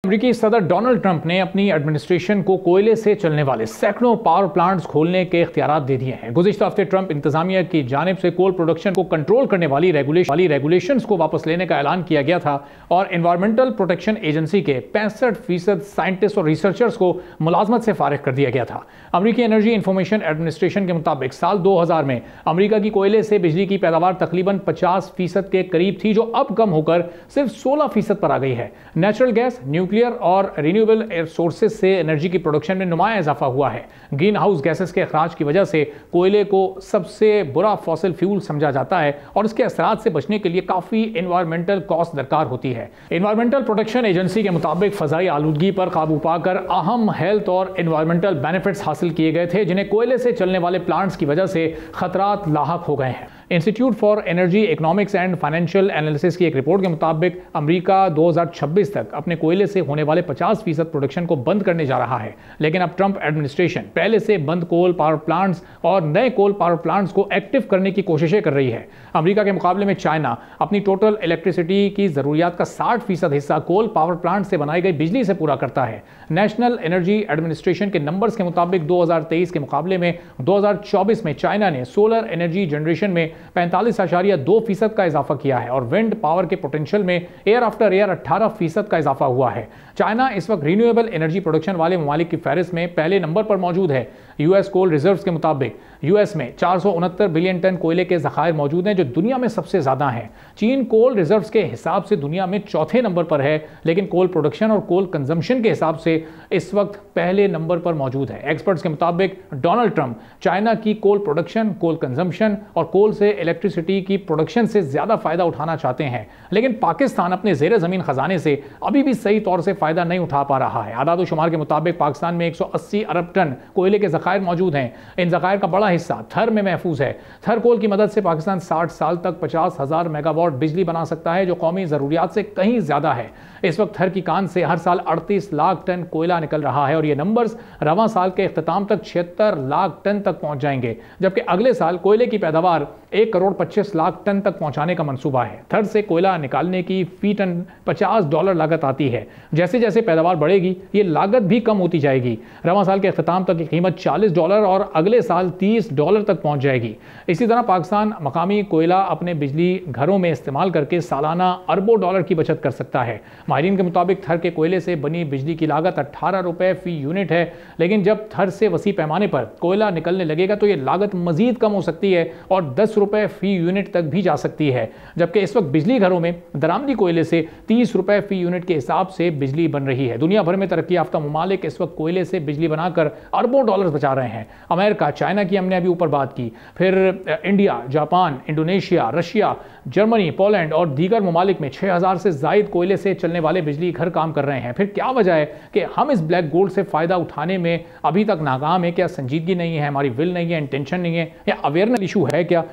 अमेरिकी सदर Donald Trump ने अपनी एडमिनिस्ट्रेशन को कोयले से चलने वाले सैकड़ों पावर प्लांट्स खोलने के इख्तियारात दे दिए हैं। गुज़िश्ता हफ्ते ट्रंप इंतजामिया की जानिब से कोल प्रोडक्शन को कंट्रोल करने वाली रेगुलेशंस को वापस लेने का ऐलान किया गया था और एनवायरमेंटल प्रोटेक्शन एजेंसी के 65% साइंटिस्ट और रिसर्चर्स को मुलाजमत से फारिग कर दिया गया था। अमेरिकी एनर्जी इंफॉर्मेशन एडमिनिस्ट्रेशन के मुताबिक साल 2000 में अमेरिका की कोयले से बिजली की पैदावार तकरीबन 50% के करीब थी, जो अब कम होकर सिर्फ 16% पर आ गई है। नेचुरल गैस, न्यूक्लियर और रिन्यूएबल सोर्सेज से एनर्जी की प्रोडक्शन में नुमाया इजाफा हुआ है। ग्रीन हाउस गैसेस के अखराज की वजह से कोयले को सबसे बुरा फॉसिल फ्यूल समझा जाता है और इसके असरात से बचने के लिए काफी एनवायरमेंटल कॉस्ट दरकार होती है। एनवायरमेंटल प्रोटेक्शन एजेंसी के मुताबिक फजाई आलूदगी पर काबू पाकर अहम हेल्थ और एनवायरमेंटल बेनिफिट्स हासिल किए गए थे, जिन्हें कोयले से चलने वाले प्लांट्स की वजह से खतरात लाहक हो गए हैं। Institute for energy economics and financial analysis की एक रिपोर्ट के मुताबिक अमेरिका 2026 तक अपने कोयले से होने वाले 50% प्रोडक्शन को बंद करने जा रहा है। लेकिन अब ट्रंप एडमिनिस्ट्रेशन पहले से बंद कोल पावर प्लांट्स और नए कोल पावर प्लांट्स को एक्टिव करने की कोशिशें कर रही है। अमेरिका के मुकाबले में चाइना अपनी टोटल इलेक्ट्रिसिटी की जरूरियात का 60% हिस्सा कोल पावर प्लांट से बनाई गई बिजली से पूरा करता है। नेशनल एनर्जी एडमिनिस्ट्रेशन के नंबर्स के मुताबिक 2023 के मुकाबले में 2024 में चाइना ने सोलर एनर्जी जनरेशन में 45.2% का इजाफा किया है और विंड पावर के पोटेंशियल में ईयर आफ्टर ईयर 18% का इजाफा हुआ है। चाइना इस वक्त रिन्यूएबल एनर्जी प्रोडक्शन वाले ममालिक की फहरिस्त में पहले नंबर पर मौजूद है। यूएस कोल रिजर्व्स के मुताबिक यूएस में 469 बिलियन टन कोयले के ज़खायर मौजूद हैं, जो दुनिया में सबसे ज़्यादा हैं। चीन कोल रिजर्व्स के हिसाब से दुनिया में चौथे नंबर पर है, लेकिन कोल प्रोडक्शन और कोल कंजम्पशन के हिसाब से इस वक्त पहले नंबर पर मौजूद है। एक्सपर्ट्स के मुताबिक डोनाल्ड ट्रंप चाइना की कोल प्रोडक्शन, कोल कंजम्पशन और कोल से इलेक्ट्रिसिटी की प्रोडक्शन से ज़्यादा फ़ायदा उठाना चाहते हैं, लेकिन पाकिस्तान अपने ज़ेर ज़मीन ख़जाने से अभी भी सही तौर से फ़ायदा नहीं उठा पा रहा है। आदाद शुमार के मुताबिक पाकिस्तान में 180 अरब टन कोयले के ज़खायर मौजूद हैं। इन ज़खायर का बड़ा हिस्सा थर में महफूज है। थर कोल की मदद से पाकिस्तान 60 साल तक 50,000 मेगावाट बिजली बना सकता है, जो कौमी ज़रूरियात से कहीं ज़्यादा है। इस वक्त थर की कान से हर साल 38 लाख टन कोयला निकल रहा है और ये नंबर्स रवां साल के इख्तिताम तक 76 लाख टन तक पहुंच जाएंगे, जबकि अगले साल कोयले की पैदावार 1 करोड़ 25 लाख टन तक पहुंचाने का मंसूबा है। थर से कोयला निकालने की फी टन $50 लागत आती है। जैसे जैसे पैदावार बढ़ेगी ये लागत भी कम होती जाएगी। रवां साल के इख्तिताम तक की कीमत $40 और अगले साल $30 तक पहुंच जाएगी। इसी तरह पाकिस्तान मकामी कोयला अपने बिजली घरों में इस्तेमाल करके सालाना अरबों डॉलर की बचत कर सकता है। माहिरीन के मुताबिक थर के कोयले से बनी बिजली की लागत 18 रुपए फी यूनिट है, लेकिन जब थर से वसी पैमाने पर कोयला निकलने लगेगा तो ये लागत मजीद कम हो सकती है और 10 रुपए फी यूनिट तक भी जा सकती है। जबकि इस वक्त बिजली घरों में दरामदी कोयले से 30 रुपए फी यूनिट के हिसाब से बिजली बन रही है। दुनिया भर में तरक्की याफ्ता ममालिक इस वक्त कोयले से बिजली बनाकर अरबों डॉलर बचा रहे हैं। अमेरिका, चाइना की हमने अभी ऊपर बात की, फिर India, Japan, Indonesia, Russia, Germany, Poland और दीगर ममालिक में 6000 से जायद कोयले से चलने वाले बिजली घर काम कर रहे हैं। फिर क्या वजह है कि हम इस ब्लैक गोल्ड से फायदा उठाने में अभी तक नाकाम है? क्या संजीदगी नहीं है, हमारी विल नहीं है, इंटेंशन नहीं है, या अवेयरनेस इशू है क्या?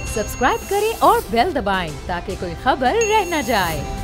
सब्सक्राइब करें और बेल दबाएं ताकि कोई खबर रह न जाए।